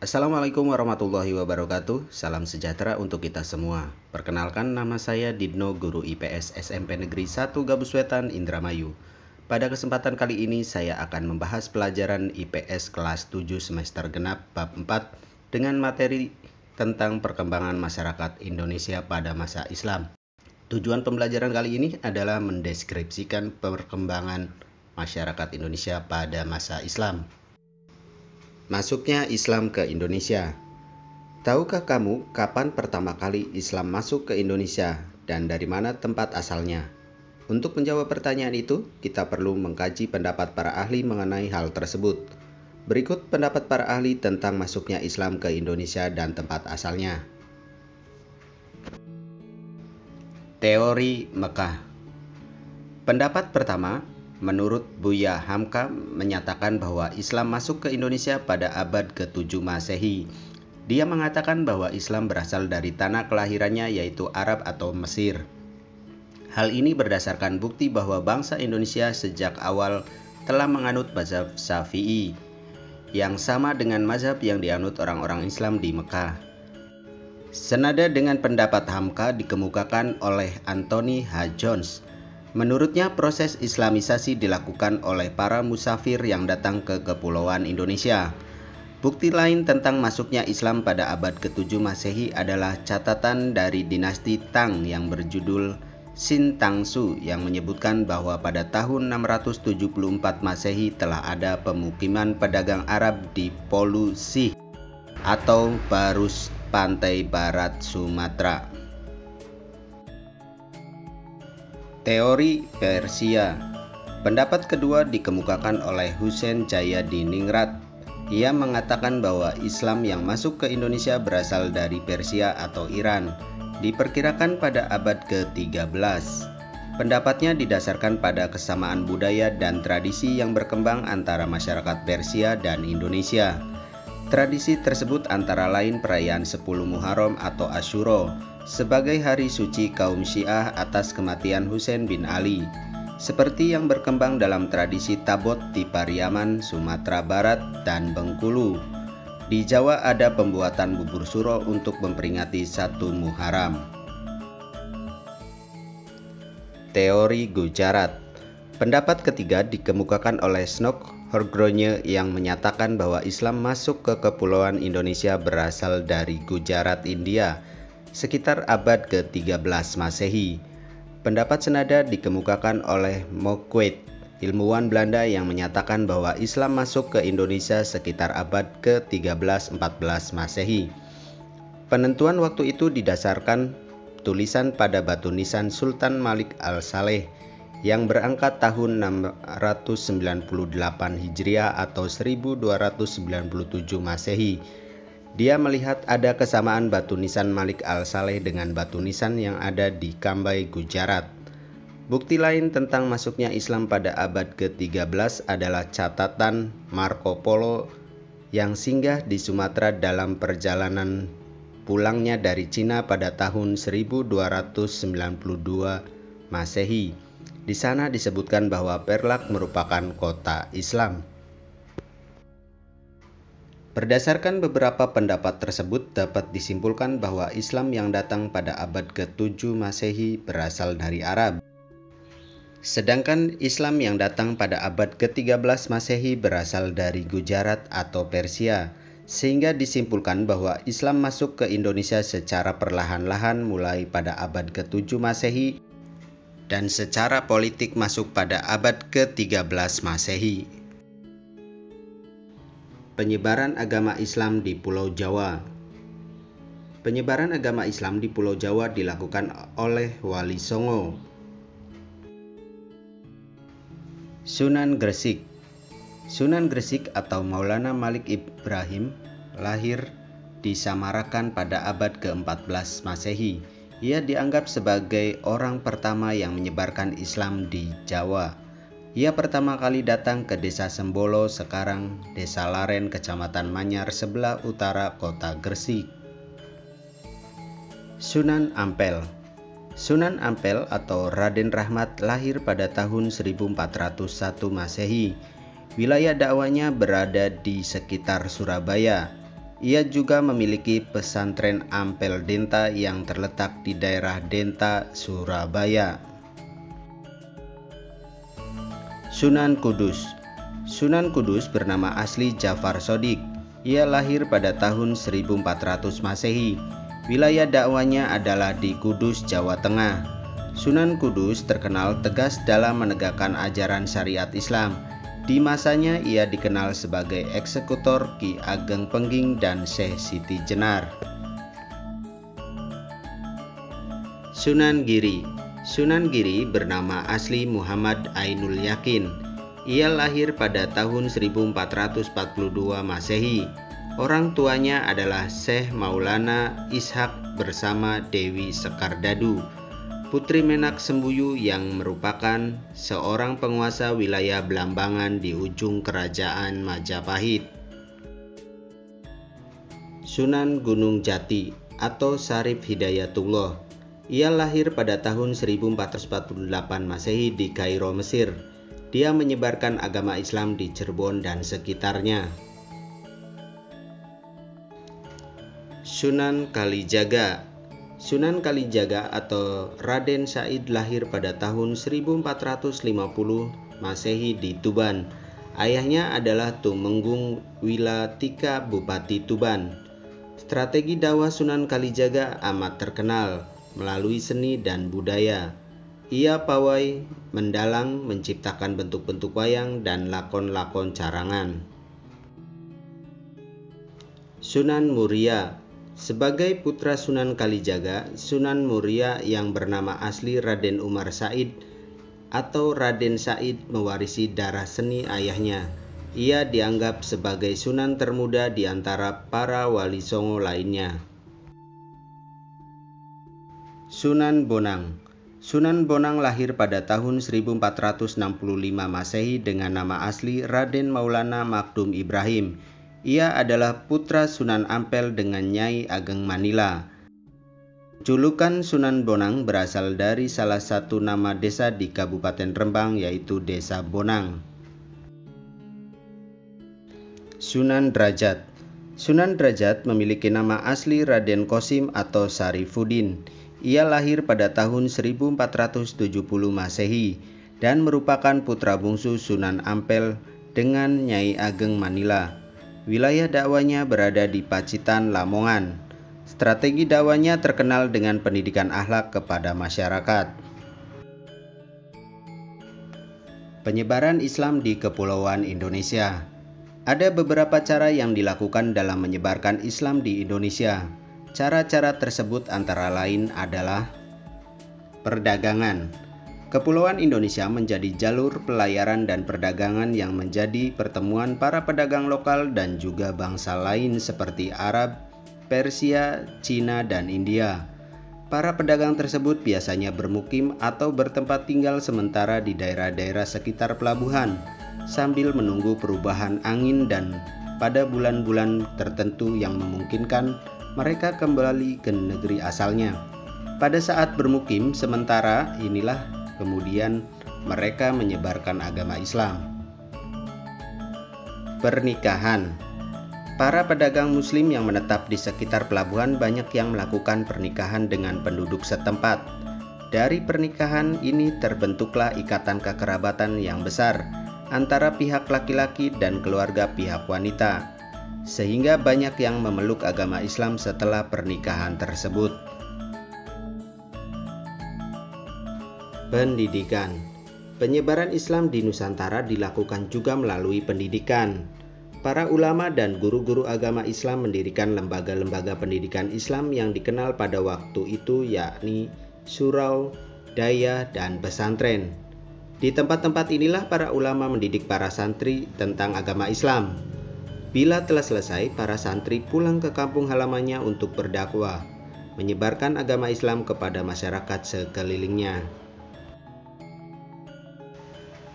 Assalamualaikum warahmatullahi wabarakatuh. Salam sejahtera untuk kita semua. Perkenalkan, nama saya Didno, guru IPS SMP Negeri 1 Gabuswetan, Indramayu. Pada kesempatan kali ini saya akan membahas pelajaran IPS kelas 7 semester genap bab 4 dengan materi tentang perkembangan masyarakat Indonesia pada masa Islam. Tujuan pembelajaran kali ini adalah mendeskripsikan perkembangan masyarakat Indonesia pada masa Islam. Masuknya Islam ke Indonesia. Tahukah kamu kapan pertama kali Islam masuk ke Indonesia dan dari mana tempat asalnya? Untuk menjawab pertanyaan itu, kita perlu mengkaji pendapat para ahli mengenai hal tersebut. Berikut pendapat para ahli tentang masuknya Islam ke Indonesia dan tempat asalnya. Teori Mekah. Pendapat pertama, menurut Buya Hamka menyatakan bahwa Islam masuk ke Indonesia pada abad ke-7 Masehi. Dia mengatakan bahwa Islam berasal dari tanah kelahirannya yaitu Arab atau Mesir. Hal ini berdasarkan bukti bahwa bangsa Indonesia sejak awal telah menganut mazhab Syafi'i, yang sama dengan mazhab yang dianut orang-orang Islam di Mekah. Senada dengan pendapat Hamka dikemukakan oleh Anthony H. Jones. Menurutnya, proses Islamisasi dilakukan oleh para musafir yang datang ke Kepulauan Indonesia. Bukti lain tentang masuknya Islam pada abad ke-7 Masehi adalah catatan dari dinasti Tang yang berjudul Sin Tang Su yang menyebutkan bahwa pada tahun 674 Masehi telah ada pemukiman pedagang Arab di Polu Sih atau Barus, pantai barat Sumatera. Teori Persia. Pendapat kedua dikemukakan oleh Hussein Jayadiningrat. Ia mengatakan bahwa Islam yang masuk ke Indonesia berasal dari Persia atau Iran, diperkirakan pada abad ke-13. Pendapatnya didasarkan pada kesamaan budaya dan tradisi yang berkembang antara masyarakat Persia dan Indonesia. Tradisi tersebut antara lain perayaan 10 Muharram atau Asyura sebagai hari suci kaum Syiah atas kematian Husain bin Ali, seperti yang berkembang dalam tradisi Tabot di Pariaman, Sumatera Barat, dan Bengkulu. Di Jawa ada pembuatan bubur suro untuk memperingati 1 Muharram. Teori Gujarat. Pendapat ketiga dikemukakan oleh Snok Horgrove yang menyatakan bahwa Islam masuk ke Kepulauan Indonesia berasal dari Gujarat, India, sekitar abad ke-13 Masehi. Pendapat senada dikemukakan oleh Moquet, ilmuwan Belanda yang menyatakan bahwa Islam masuk ke Indonesia sekitar abad ke-13-14 Masehi. Penentuan waktu itu didasarkan tulisan pada batu nisan Sultan Malik Al-Saleh yang berangkat tahun 698 Hijriah atau 1297 Masehi. Dia melihat ada kesamaan batu nisan Malik Al-Saleh dengan batu nisan yang ada di Kambai, Gujarat. Bukti lain tentang masuknya Islam pada abad ke-13 adalah catatan Marco Polo yang singgah di Sumatera dalam perjalanan pulangnya dari Cina pada tahun 1292 Masehi. Di sana disebutkan bahwa Perlak merupakan kota Islam. Berdasarkan beberapa pendapat tersebut dapat disimpulkan bahwa Islam yang datang pada abad ke-7 Masehi berasal dari Arab. Sedangkan Islam yang datang pada abad ke-13 Masehi berasal dari Gujarat atau Persia, sehingga disimpulkan bahwa Islam masuk ke Indonesia secara perlahan-lahan mulai pada abad ke-7 Masehi dan secara politik masuk pada abad ke-13 Masehi. Penyebaran agama Islam di Pulau Jawa. Penyebaran agama Islam di Pulau Jawa dilakukan oleh Wali Songo. Sunan Gresik. Sunan Gresik atau Maulana Malik Ibrahim lahir di Samarakan pada abad ke-14 Masehi. Ia dianggap sebagai orang pertama yang menyebarkan Islam di Jawa. Ia pertama kali datang ke desa Sembolo, sekarang desa Laren, kecamatan Manyar, sebelah utara kota Gresik. Sunan Ampel. Sunan Ampel atau Raden Rahmat lahir pada tahun 1401 Masehi. Wilayah dakwahnya berada di sekitar Surabaya. Ia juga memiliki pesantren Ampel Denta yang terletak di daerah Denta, Surabaya. Sunan Kudus. Sunan Kudus bernama asli Jafar Shodiq. Ia lahir pada tahun 1400 Masehi. Wilayah dakwahnya adalah di Kudus, Jawa Tengah. Sunan Kudus terkenal tegas dalam menegakkan ajaran syariat Islam. Di masanya ia dikenal sebagai eksekutor Ki Ageng Pengging dan Syekh Siti Jenar. Sunan Giri. Sunan Giri bernama asli Muhammad Ainul Yakin. Ia lahir pada tahun 1442 Masehi. Orang tuanya adalah Syekh Maulana Ishak bersama Dewi Sekardadu, putri Menak Sembuyu yang merupakan seorang penguasa wilayah Blambangan di ujung kerajaan Majapahit. Sunan Gunung Jati atau Syarif Hidayatullah. Ia lahir pada tahun 1448 Masehi di Kairo, Mesir. Dia menyebarkan agama Islam di Cirebon dan sekitarnya. Sunan Kalijaga. Sunan Kalijaga atau Raden Said lahir pada tahun 1450 Masehi di Tuban. Ayahnya adalah Tumenggung Wilatika, Bupati Tuban. Strategi dakwah Sunan Kalijaga amat terkenal melalui seni dan budaya. Ia pawai mendalang menciptakan bentuk-bentuk wayang dan lakon-lakon carangan. Sunan Muria. Sebagai putra Sunan Kalijaga, Sunan Muria yang bernama asli Raden Umar Said atau Raden Said mewarisi darah seni ayahnya. Ia dianggap sebagai sunan termuda di antara para wali songo lainnya. Sunan Bonang. Sunan Bonang lahir pada tahun 1465 Masehi dengan nama asli Raden Maulana Makdum Ibrahim. Ia adalah putra Sunan Ampel dengan Nyai Ageng Manila. Julukan Sunan Bonang berasal dari salah satu nama desa di Kabupaten Rembang, yaitu Desa Bonang. Sunan Derajat. Sunan Derajat memiliki nama asli Raden Qasim atau Sarifuddin. Ia lahir pada tahun 1470 Masehi dan merupakan putra bungsu Sunan Ampel dengan Nyai Ageng Manila. Wilayah dakwahnya berada di Pacitan, Lamongan. Strategi dakwahnya terkenal dengan pendidikan akhlak kepada masyarakat. Penyebaran Islam di Kepulauan Indonesia. Ada beberapa cara yang dilakukan dalam menyebarkan Islam di Indonesia. Cara-cara tersebut antara lain adalah perdagangan. Kepulauan Indonesia menjadi jalur pelayaran dan perdagangan yang menjadi pertemuan para pedagang lokal dan juga bangsa lain seperti Arab, Persia, Cina, dan India. Para pedagang tersebut biasanya bermukim atau bertempat tinggal sementara di daerah-daerah sekitar pelabuhan sambil menunggu perubahan angin dan pada bulan-bulan tertentu yang memungkinkan mereka kembali ke negeri asalnya. Pada saat bermukim sementara inilah kemudian mereka menyebarkan agama Islam. Pernikahan. Para pedagang muslim yang menetap di sekitar pelabuhan banyak yang melakukan pernikahan dengan penduduk setempat. Dari pernikahan ini terbentuklah ikatan kekerabatan yang besar antara pihak laki-laki dan keluarga pihak wanita, sehingga banyak yang memeluk agama Islam setelah pernikahan tersebut. Pendidikan. Penyebaran Islam di Nusantara dilakukan juga melalui pendidikan. Para ulama dan guru-guru agama Islam mendirikan lembaga-lembaga pendidikan Islam yang dikenal pada waktu itu yakni surau, daya, dan pesantren. Di tempat-tempat inilah para ulama mendidik para santri tentang agama Islam. Bila telah selesai, para santri pulang ke kampung halamannya untuk berdakwah, menyebarkan agama Islam kepada masyarakat sekelilingnya.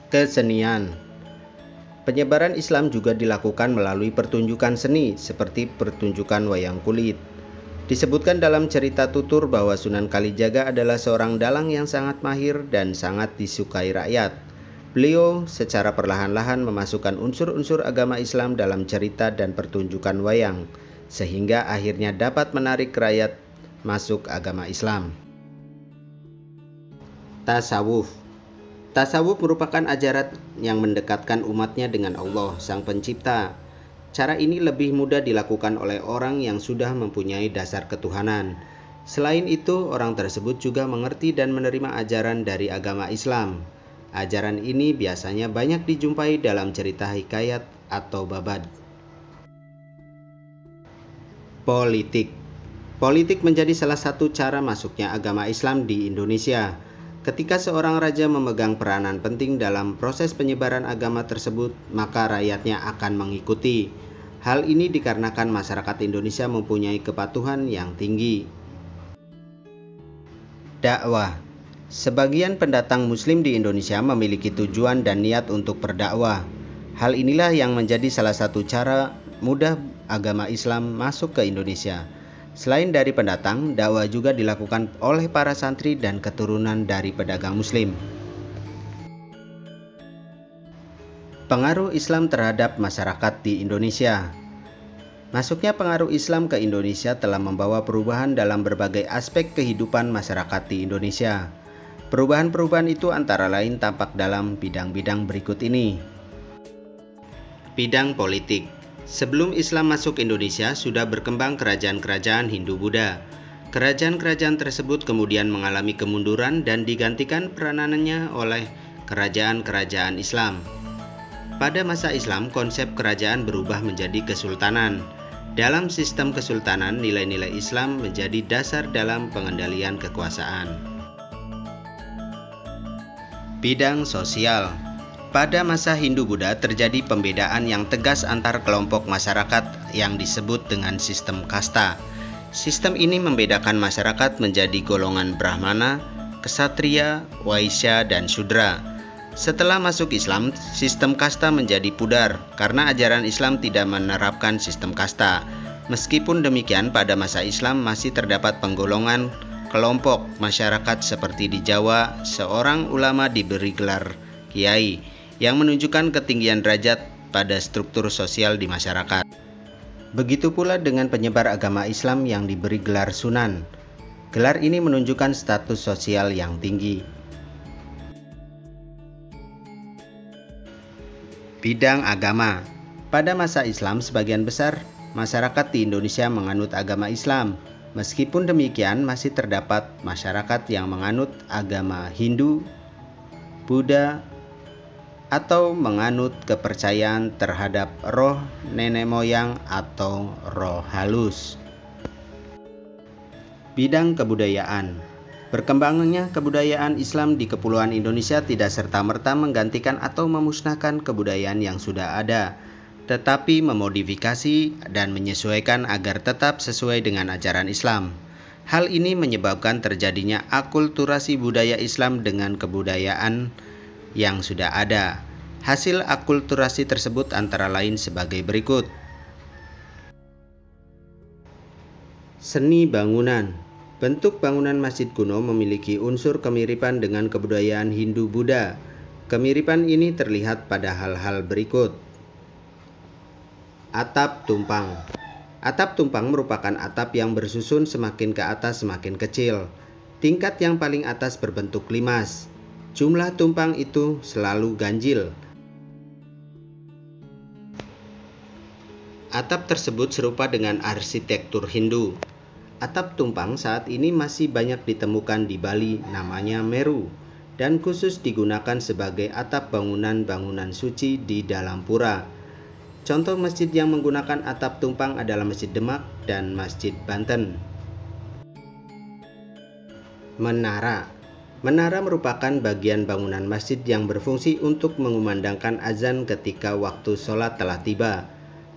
Kesenian. Penyebaran Islam juga dilakukan melalui pertunjukan seni seperti pertunjukan wayang kulit. Disebutkan dalam cerita tutur bahwa Sunan Kalijaga adalah seorang dalang yang sangat mahir dan sangat disukai rakyat. Beliau secara perlahan-lahan memasukkan unsur-unsur agama Islam dalam cerita dan pertunjukan wayang, sehingga akhirnya dapat menarik rakyat masuk agama Islam. Tasawuf. Tasawuf merupakan ajaran yang mendekatkan umatnya dengan Allah, Sang Pencipta. Cara ini lebih mudah dilakukan oleh orang yang sudah mempunyai dasar ketuhanan. Selain itu, orang tersebut juga mengerti dan menerima ajaran dari agama Islam. Ajaran ini biasanya banyak dijumpai dalam cerita hikayat atau babad. Politik. Politik menjadi salah satu cara masuknya agama Islam di Indonesia. Ketika seorang raja memegang peranan penting dalam proses penyebaran agama tersebut, maka rakyatnya akan mengikuti. Hal ini dikarenakan masyarakat Indonesia mempunyai kepatuhan yang tinggi. Dakwah. Sebagian pendatang Muslim di Indonesia memiliki tujuan dan niat untuk berdakwah. Hal inilah yang menjadi salah satu cara mudah agama Islam masuk ke Indonesia. Selain dari pendatang, dakwah juga dilakukan oleh para santri dan keturunan dari pedagang Muslim. Pengaruh Islam terhadap masyarakat di Indonesia. Masuknya pengaruh Islam ke Indonesia telah membawa perubahan dalam berbagai aspek kehidupan masyarakat di Indonesia. Perubahan-perubahan itu antara lain tampak dalam bidang-bidang berikut ini. Bidang politik. Sebelum Islam masuk Indonesia, sudah berkembang kerajaan-kerajaan Hindu-Buddha. Kerajaan-kerajaan tersebut kemudian mengalami kemunduran dan digantikan peranannya oleh kerajaan-kerajaan Islam. Pada masa Islam, konsep kerajaan berubah menjadi kesultanan. Dalam sistem kesultanan, nilai-nilai Islam menjadi dasar dalam pengendalian kekuasaan. Bidang sosial. Pada masa Hindu-Buddha terjadi pembedaan yang tegas antar kelompok masyarakat yang disebut dengan sistem kasta. Sistem ini membedakan masyarakat menjadi golongan Brahmana, Ksatria, Waisya, dan Shudra. Setelah masuk Islam, sistem kasta menjadi pudar karena ajaran Islam tidak menerapkan sistem kasta. Meskipun demikian, pada masa Islam masih terdapat penggolongan kelompok masyarakat seperti di Jawa, seorang ulama diberi gelar kiai yang menunjukkan ketinggian derajat pada struktur sosial di masyarakat. Begitu pula dengan penyebar agama Islam yang diberi gelar sunan. Gelar ini menunjukkan status sosial yang tinggi. Bidang agama. Pada masa Islam, sebagian besar masyarakat di Indonesia menganut agama Islam. Meskipun demikian, masih terdapat masyarakat yang menganut agama Hindu, Buddha, atau menganut kepercayaan terhadap roh nenek moyang atau roh halus. Bidang kebudayaan. Berkembangnya kebudayaan Islam di Kepulauan Indonesia tidak serta-merta menggantikan atau memusnahkan kebudayaan yang sudah ada, tetapi memodifikasi dan menyesuaikan agar tetap sesuai dengan ajaran Islam. Hal ini menyebabkan terjadinya akulturasi budaya Islam dengan kebudayaan yang sudah ada. Hasil akulturasi tersebut antara lain sebagai berikut. Seni bangunan. Bentuk bangunan masjid kuno memiliki unsur kemiripan dengan kebudayaan Hindu-Buddha. Kemiripan ini terlihat pada hal-hal berikut. Atap tumpang. Atap tumpang merupakan atap yang bersusun semakin ke atas semakin kecil. Tingkat yang paling atas berbentuk limas. Jumlah tumpang itu selalu ganjil. Atap tersebut serupa dengan arsitektur Hindu. Atap tumpang saat ini masih banyak ditemukan di Bali, namanya Meru, dan khusus digunakan sebagai atap bangunan-bangunan suci di dalam pura. Contoh masjid yang menggunakan atap tumpang adalah Masjid Demak dan Masjid Banten. Menara. Menara merupakan bagian bangunan masjid yang berfungsi untuk mengumandangkan azan ketika waktu sholat telah tiba.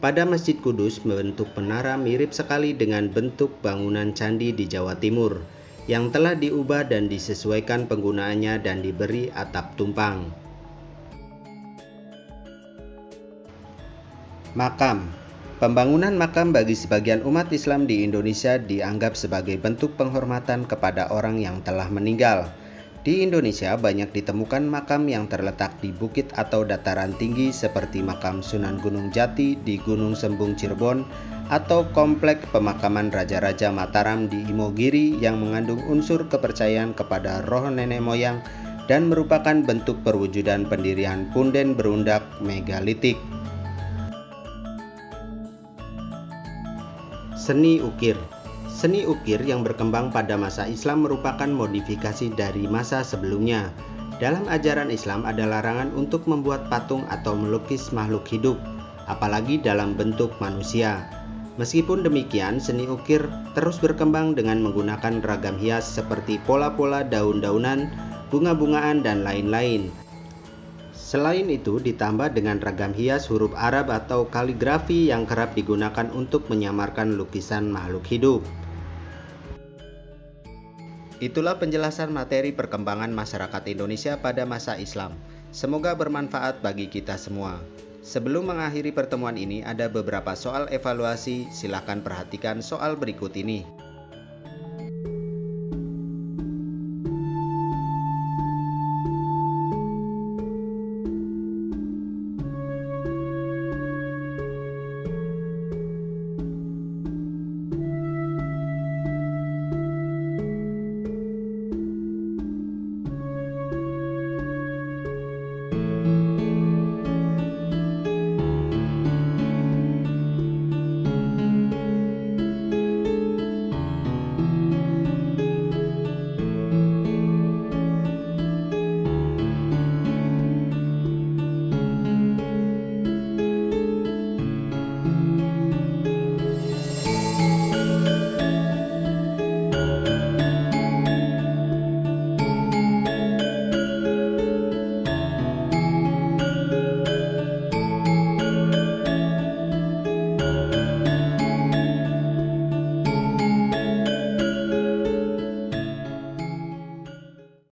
Pada Masjid Kudus, bentuk menara mirip sekali dengan bentuk bangunan candi di Jawa Timur, yang telah diubah dan disesuaikan penggunaannya dan diberi atap tumpang. Makam. Pembangunan makam bagi sebagian umat Islam di Indonesia dianggap sebagai bentuk penghormatan kepada orang yang telah meninggal. Di Indonesia banyak ditemukan makam yang terletak di bukit atau dataran tinggi seperti makam Sunan Gunung Jati di Gunung Sembung Cirebon atau komplek pemakaman Raja-Raja Mataram di Imogiri yang mengandung unsur kepercayaan kepada roh nenek moyang dan merupakan bentuk perwujudan pendirian punden berundak megalitik. Seni ukir. Seni ukir yang berkembang pada masa Islam merupakan modifikasi dari masa sebelumnya. Dalam ajaran Islam ada larangan untuk membuat patung atau melukis makhluk hidup, apalagi dalam bentuk manusia. Meskipun demikian, seni ukir terus berkembang dengan menggunakan ragam hias seperti pola-pola daun-daunan, bunga-bungaan, dan lain-lain. Selain itu, ditambah dengan ragam hias huruf Arab atau kaligrafi yang kerap digunakan untuk menyamarkan lukisan makhluk hidup. Itulah penjelasan materi perkembangan masyarakat Indonesia pada masa Islam. Semoga bermanfaat bagi kita semua. Sebelum mengakhiri pertemuan ini, ada beberapa soal evaluasi. Silakan perhatikan soal berikut ini.